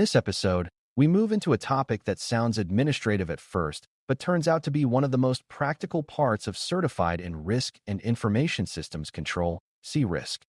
this episode, we move into a topic that sounds administrative at first, but turns out to be one of the most practical parts of certified in risk and information systems control, CRISC.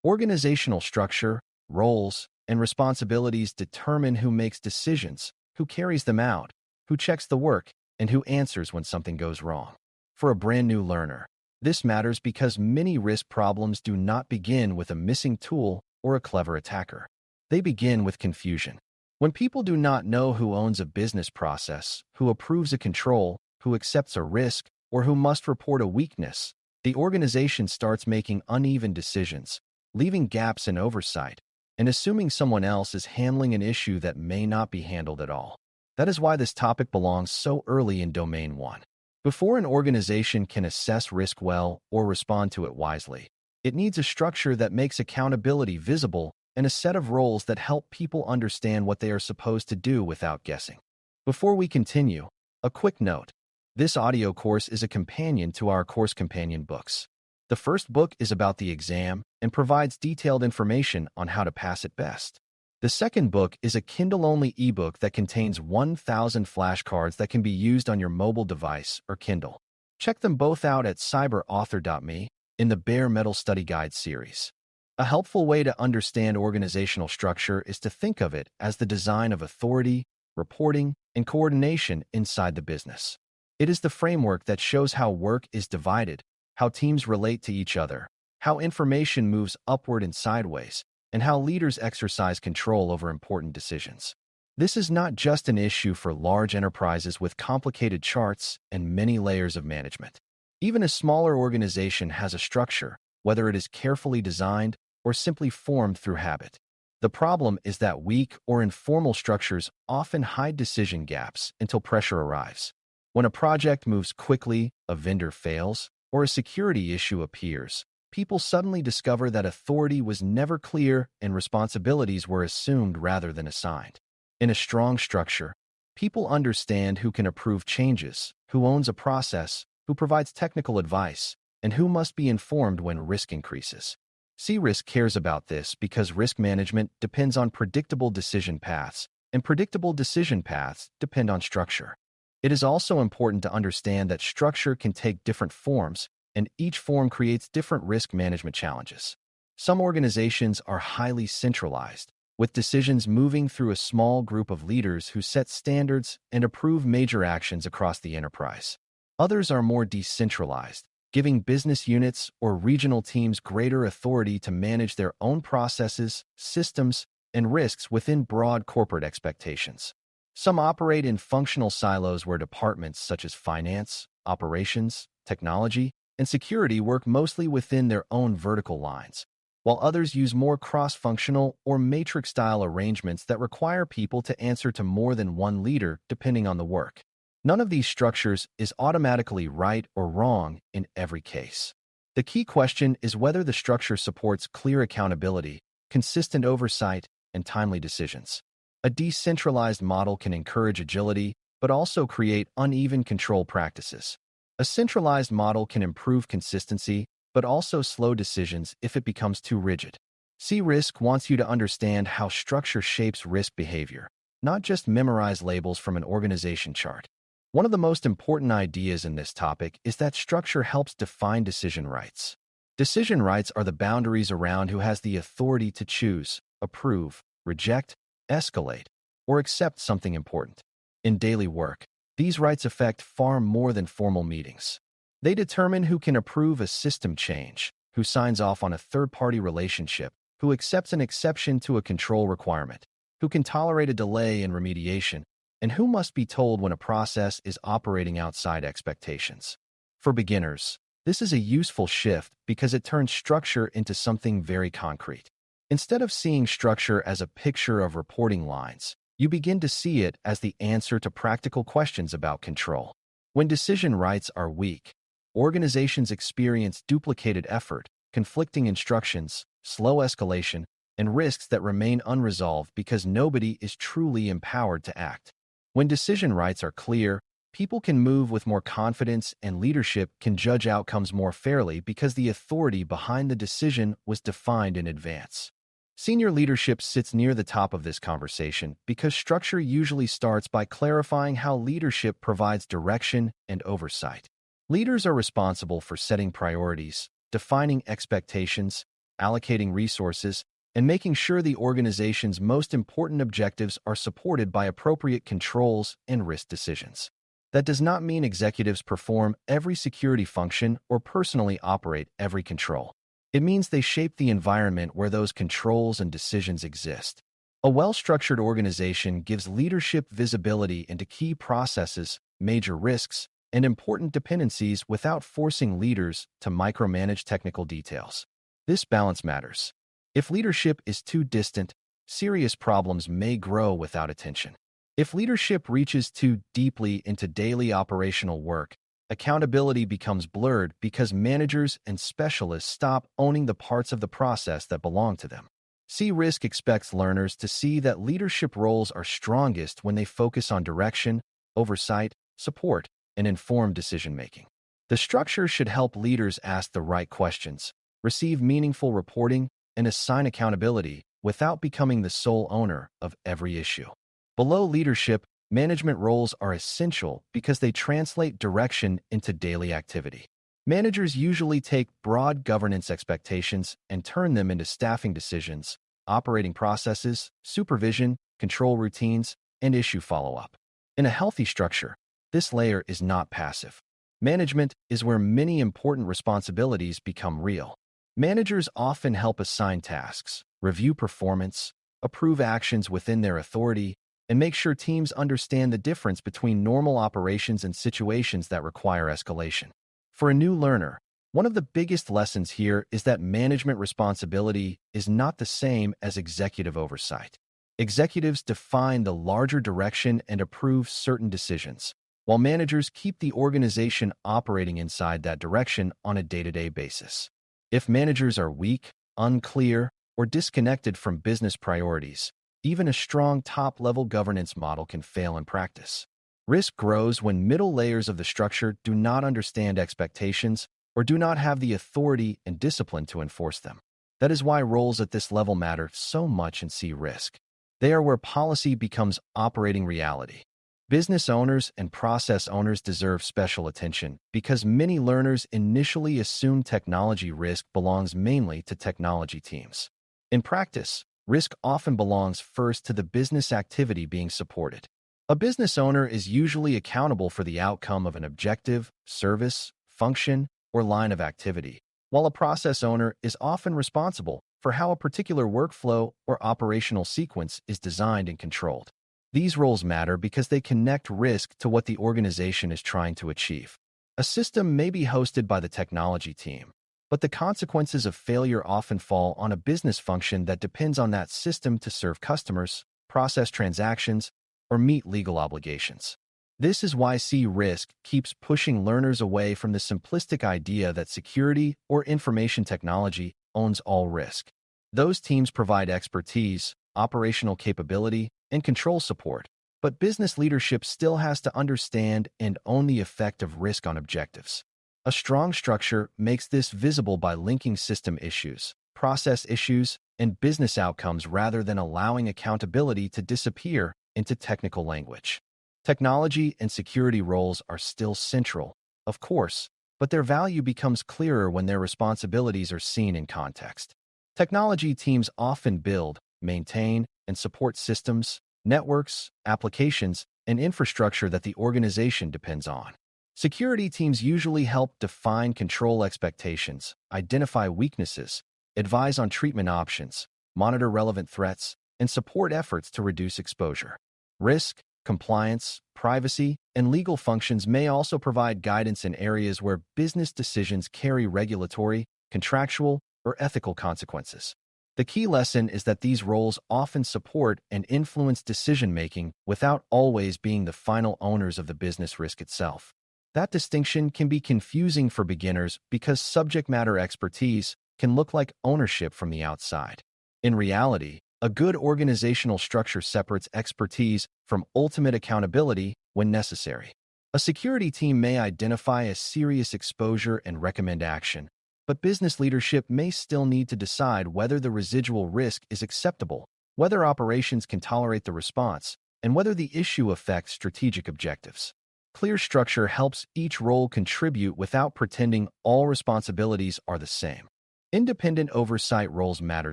Organizational structure, roles, and responsibilities determine who makes decisions, who carries them out, who checks the work, and who answers when something goes wrong. For a brand new learner, this matters because many risk problems do not begin with a missing tool or a clever attacker. They begin with confusion. When people do not know who owns a business process, who approves a control, who accepts a risk, or who must report a weakness, the organization starts making uneven decisions, leaving gaps in oversight, and assuming someone else is handling an issue that may not be handled at all. That is why this topic belongs so early in Domain 1. Before an organization can assess risk well or respond to it wisely, it needs a structure that makes accountability visible and a set of roles that help people understand what they are supposed to do without guessing. Before we continue, a quick note. This audio course is a companion to our Course Companion books. The first book is about the exam and provides detailed information on how to pass it best. The second book is a Kindle-only ebook that contains 1,000 flashcards that can be used on your mobile device or Kindle. Check them both out at cyberauthor.me in the Bare Metal Study Guide series. A helpful way to understand organizational structure is to think of it as the design of authority, reporting, and coordination inside the business. It is the framework that shows how work is divided, how teams relate to each other, how information moves upward and sideways, and how leaders exercise control over important decisions. This is not just an issue for large enterprises with complicated charts and many layers of management. Even a smaller organization has a structure, whether it is carefully designed or simply formed through habit. The problem is that weak or informal structures often hide decision gaps until pressure arrives. When a project moves quickly, a vendor fails, or a security issue appears, people suddenly discover that authority was never clear and responsibilities were assumed rather than assigned. In a strong structure, people understand who can approve changes, who owns a process, who provides technical advice, and who must be informed when risk increases. CRISC cares about this because risk management depends on predictable decision paths, and predictable decision paths depend on structure. It is also important to understand that structure can take different forms, and each form creates different risk management challenges. Some organizations are highly centralized, with decisions moving through a small group of leaders who set standards and approve major actions across the enterprise. Others are more decentralized, giving business units or regional teams greater authority to manage their own processes, systems, and risks within broad corporate expectations. Some operate in functional silos where departments such as finance, operations, technology, and security work mostly within their own vertical lines, while others use more cross-functional or matrix-style arrangements that require people to answer to more than one leader depending on the work. None of these structures is automatically right or wrong in every case. The key question is whether the structure supports clear accountability, consistent oversight, and timely decisions. A decentralized model can encourage agility, but also create uneven control practices. A centralized model can improve consistency, but also slow decisions if it becomes too rigid. CRISC wants you to understand how structure shapes risk behavior, not just memorize labels from an organization chart. One of the most important ideas in this topic is that structure helps define decision rights. Decision rights are the boundaries around who has the authority to choose, approve, reject, escalate, or accept something important. In daily work, these rights affect far more than formal meetings. They determine who can approve a system change, who signs off on a third-party relationship, who accepts an exception to a control requirement, who can tolerate a delay in remediation, and who must be told when a process is operating outside expectations. For beginners, this is a useful shift because it turns structure into something very concrete. Instead of seeing structure as a picture of reporting lines, you begin to see it as the answer to practical questions about control. When decision rights are weak, organizations experience duplicated effort, conflicting instructions, slow escalation, and risks that remain unresolved because nobody is truly empowered to act. When decision rights are clear, people can move with more confidence and leadership can judge outcomes more fairly because the authority behind the decision was defined in advance. Senior leadership sits near the top of this conversation because structure usually starts by clarifying how leadership provides direction and oversight. Leaders are responsible for setting priorities, defining expectations, allocating resources, and making sure the organization's most important objectives are supported by appropriate controls and risk decisions. That does not mean executives perform every security function or personally operate every control. It means they shape the environment where those controls and decisions exist. A well-structured organization gives leadership visibility into key processes, major risks, and important dependencies without forcing leaders to micromanage technical details. This balance matters. If leadership is too distant, serious problems may grow without attention. If leadership reaches too deeply into daily operational work, accountability becomes blurred because managers and specialists stop owning the parts of the process that belong to them. CRISC expects learners to see that leadership roles are strongest when they focus on direction, oversight, support, and informed decision-making. The structure should help leaders ask the right questions, receive meaningful reporting, and assign accountability without becoming the sole owner of every issue. Below leadership, management roles are essential because they translate direction into daily activity. Managers usually take broad governance expectations and turn them into staffing decisions, operating processes, supervision, control routines, and issue follow-up. In a healthy structure, this layer is not passive. Management is where many important responsibilities become real. Managers often help assign tasks, review performance, approve actions within their authority, and make sure teams understand the difference between normal operations and situations that require escalation. For a new learner, one of the biggest lessons here is that management responsibility is not the same as executive oversight. Executives define the larger direction and approve certain decisions, while managers keep the organization operating inside that direction on a day-to-day basis. If managers are weak, unclear, or disconnected from business priorities, even a strong top-level governance model can fail in practice. Risk grows when middle layers of the structure do not understand expectations or do not have the authority and discipline to enforce them. That is why roles at this level matter so much in CRISC. They are where policy becomes operating reality. Business owners and process owners deserve special attention because many learners initially assume technology risk belongs mainly to technology teams. In practice, risk often belongs first to the business activity being supported. A business owner is usually accountable for the outcome of an objective, service, function, or line of activity, while a process owner is often responsible for how a particular workflow or operational sequence is designed and controlled. These roles matter because they connect risk to what the organization is trying to achieve. A system may be hosted by the technology team, but the consequences of failure often fall on a business function that depends on that system to serve customers, process transactions, or meet legal obligations. This is why CRISC keeps pushing learners away from the simplistic idea that security or information technology owns all risk. Those teams provide expertise, operational capability, and control support, but business leadership still has to understand and own the effect of risk on objectives. A strong structure makes this visible by linking system issues, process issues, and business outcomes rather than allowing accountability to disappear into technical language. Technology and security roles are still central, of course, but their value becomes clearer when their responsibilities are seen in context. Technology teams often build, maintain, and support systems, networks, applications, and infrastructure that the organization depends on. Security teams usually help define control expectations, identify weaknesses, advise on treatment options, monitor relevant threats, and support efforts to reduce exposure. Risk, compliance, privacy, and legal functions may also provide guidance in areas where business decisions carry regulatory, contractual, or ethical consequences. The key lesson is that these roles often support and influence decision-making without always being the final owners of the business risk itself. That distinction can be confusing for beginners because subject matter expertise can look like ownership from the outside. In reality, a good organizational structure separates expertise from ultimate accountability when necessary. A security team may identify a serious exposure and recommend action, But business leadership may still need to decide whether the residual risk is acceptable, whether operations can tolerate the response, and whether the issue affects strategic objectives. Clear structure helps each role contribute without pretending all responsibilities are the same. Independent oversight roles matter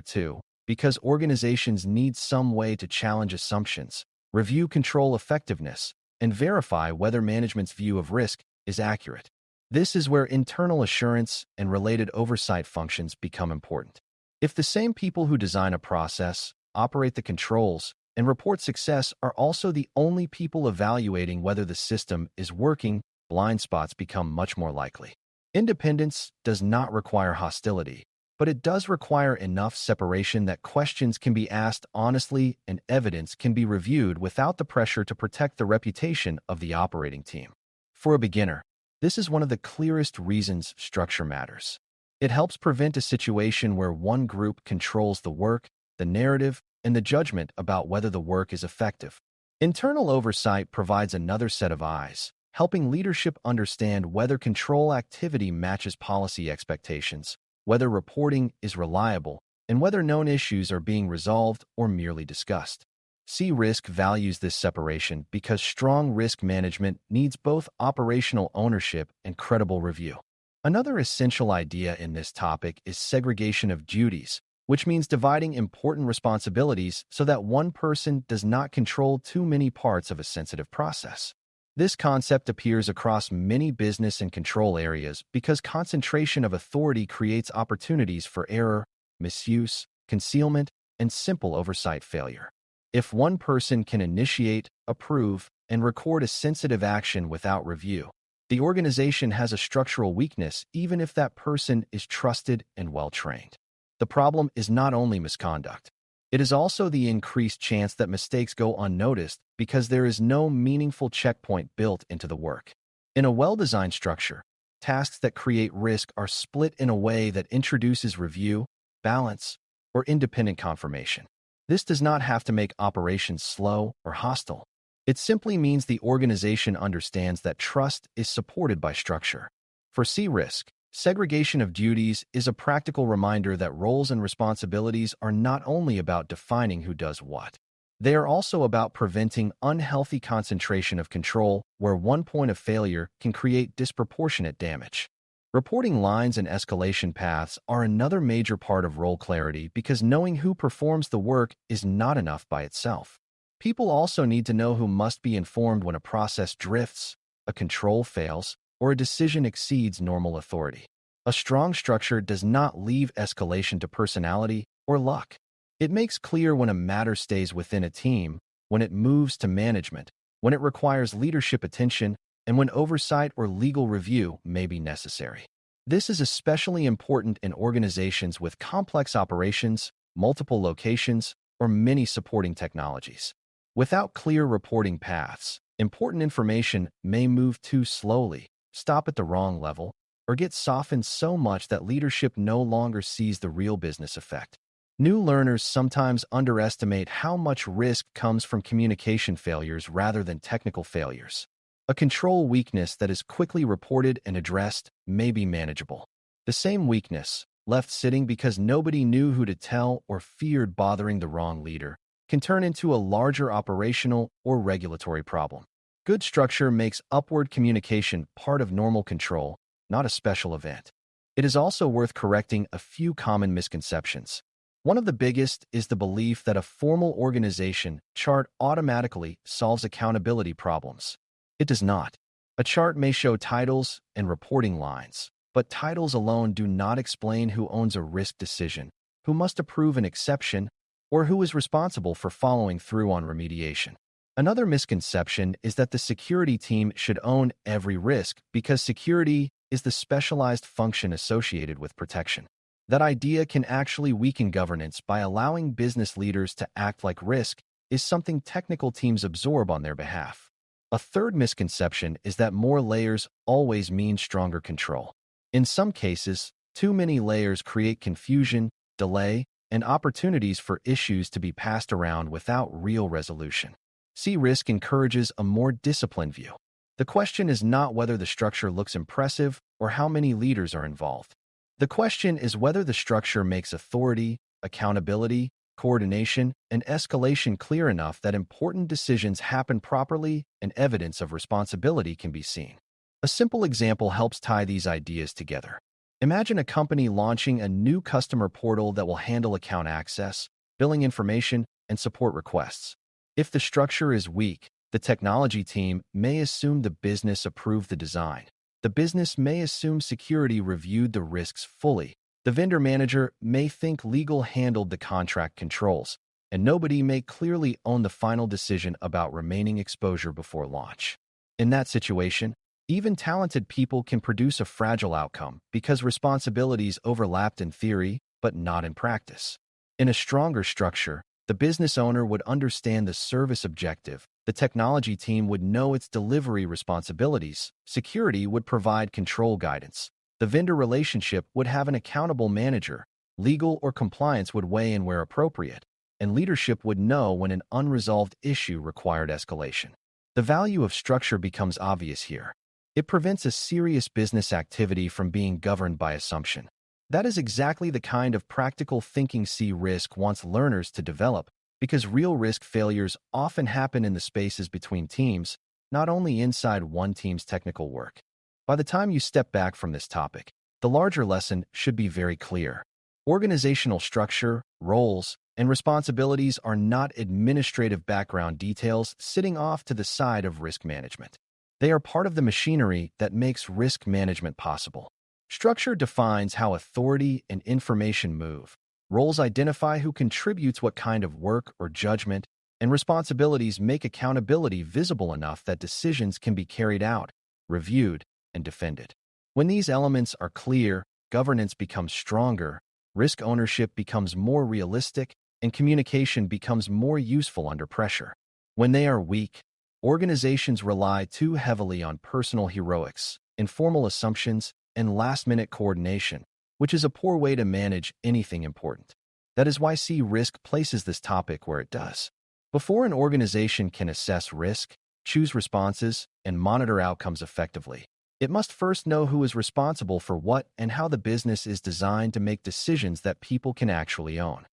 too, because organizations need some way to challenge assumptions, review control effectiveness, and verify whether management's view of risk is accurate. This is where internal assurance and related oversight functions become important. If the same people who design a process, operate the controls, and report success are also the only people evaluating whether the system is working, blind spots become much more likely. Independence does not require hostility, but it does require enough separation that questions can be asked honestly and evidence can be reviewed without the pressure to protect the reputation of the operating team. For a beginner, this is one of the clearest reasons structure matters. It helps prevent a situation where one group controls the work, the narrative, and the judgment about whether the work is effective. Internal oversight provides another set of eyes, helping leadership understand whether control activity matches policy expectations, whether reporting is reliable, and whether known issues are being resolved or merely discussed. CRISC values this separation because strong risk management needs both operational ownership and credible review. Another essential idea in this topic is segregation of duties, which means dividing important responsibilities so that one person does not control too many parts of a sensitive process. This concept appears across many business and control areas because concentration of authority creates opportunities for error, misuse, concealment, and simple oversight failure. If one person can initiate, approve, and record a sensitive action without review, the organization has a structural weakness even if that person is trusted and well-trained. The problem is not only misconduct. It is also the increased chance that mistakes go unnoticed because there is no meaningful checkpoint built into the work. In a well-designed structure, tasks that create risk are split in a way that introduces review, balance, or independent confirmation. This does not have to make operations slow or hostile. It simply means the organization understands that trust is supported by structure. For CRISC, segregation of duties is a practical reminder that roles and responsibilities are not only about defining who does what. They are also about preventing unhealthy concentration of control where one point of failure can create disproportionate damage. Reporting lines and escalation paths are another major part of role clarity because knowing who performs the work is not enough by itself. People also need to know who must be informed when a process drifts, a control fails, or a decision exceeds normal authority. A strong structure does not leave escalation to personality or luck. It makes clear when a matter stays within a team, when it moves to management, when it requires leadership attention, and when oversight or legal review may be necessary. This is especially important in organizations with complex operations, multiple locations, or many supporting technologies. Without clear reporting paths, important information may move too slowly, stop at the wrong level, or get softened so much that leadership no longer sees the real business effect. New learners sometimes underestimate how much risk comes from communication failures rather than technical failures. A control weakness that is quickly reported and addressed may be manageable. The same weakness, left sitting because nobody knew who to tell or feared bothering the wrong leader, can turn into a larger operational or regulatory problem. Good structure makes upward communication part of normal control, not a special event. It is also worth correcting a few common misconceptions. One of the biggest is the belief that a formal organization chart automatically solves accountability problems. It does not. A chart may show titles and reporting lines, but titles alone do not explain who owns a risk decision, who must approve an exception, or who is responsible for following through on remediation. Another misconception is that the security team should own every risk because security is the specialized function associated with protection. That idea can actually weaken governance by allowing business leaders to act like risk is something technical teams absorb on their behalf. A third misconception is that more layers always mean stronger control. In some cases, too many layers create confusion, delay, and opportunities for issues to be passed around without real resolution. CRISC encourages a more disciplined view. The question is not whether the structure looks impressive or how many leaders are involved. The question is whether the structure makes authority, accountability, coordination, and escalation clear enough that important decisions happen properly and evidence of responsibility can be seen. A simple example helps tie these ideas together. Imagine a company launching a new customer portal that will handle account access, billing information, and support requests. If the structure is weak, the technology team may assume the business approved the design. The business may assume security reviewed the risks fully. The vendor manager may think legal handled the contract controls, and nobody may clearly own the final decision about remaining exposure before launch. In that situation, even talented people can produce a fragile outcome because responsibilities overlapped in theory but not in practice. In a stronger structure, the business owner would understand the service objective, the technology team would know its delivery responsibilities, security would provide control guidance, the vendor relationship would have an accountable manager, legal or compliance would weigh in where appropriate, and leadership would know when an unresolved issue required escalation. The value of structure becomes obvious here. It prevents a serious business activity from being governed by assumption. That is exactly the kind of practical thinking CRISC wants learners to develop, because real risk failures often happen in the spaces between teams, not only inside one team's technical work. By the time you step back from this topic, the larger lesson should be very clear. Organizational structure, roles, and responsibilities are not administrative background details sitting off to the side of risk management. They are part of the machinery that makes risk management possible. Structure defines how authority and information move. Roles identify who contributes what kind of work or judgment, and responsibilities make accountability visible enough that decisions can be carried out, reviewed, and defended. When these elements are clear, governance becomes stronger, risk ownership becomes more realistic, and communication becomes more useful under pressure. When they are weak, organizations rely too heavily on personal heroics, informal assumptions, and last-minute coordination, which is a poor way to manage anything important. That is why CRISC places this topic where it does. Before an organization can assess risk, choose responses, and monitor outcomes effectively, it must first know who is responsible for what and how the business is designed to make decisions that people can actually own.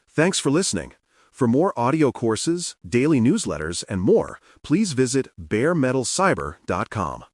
Thanks for listening. For more audio courses, daily newsletters, and more, please visit baremetalcyber.com.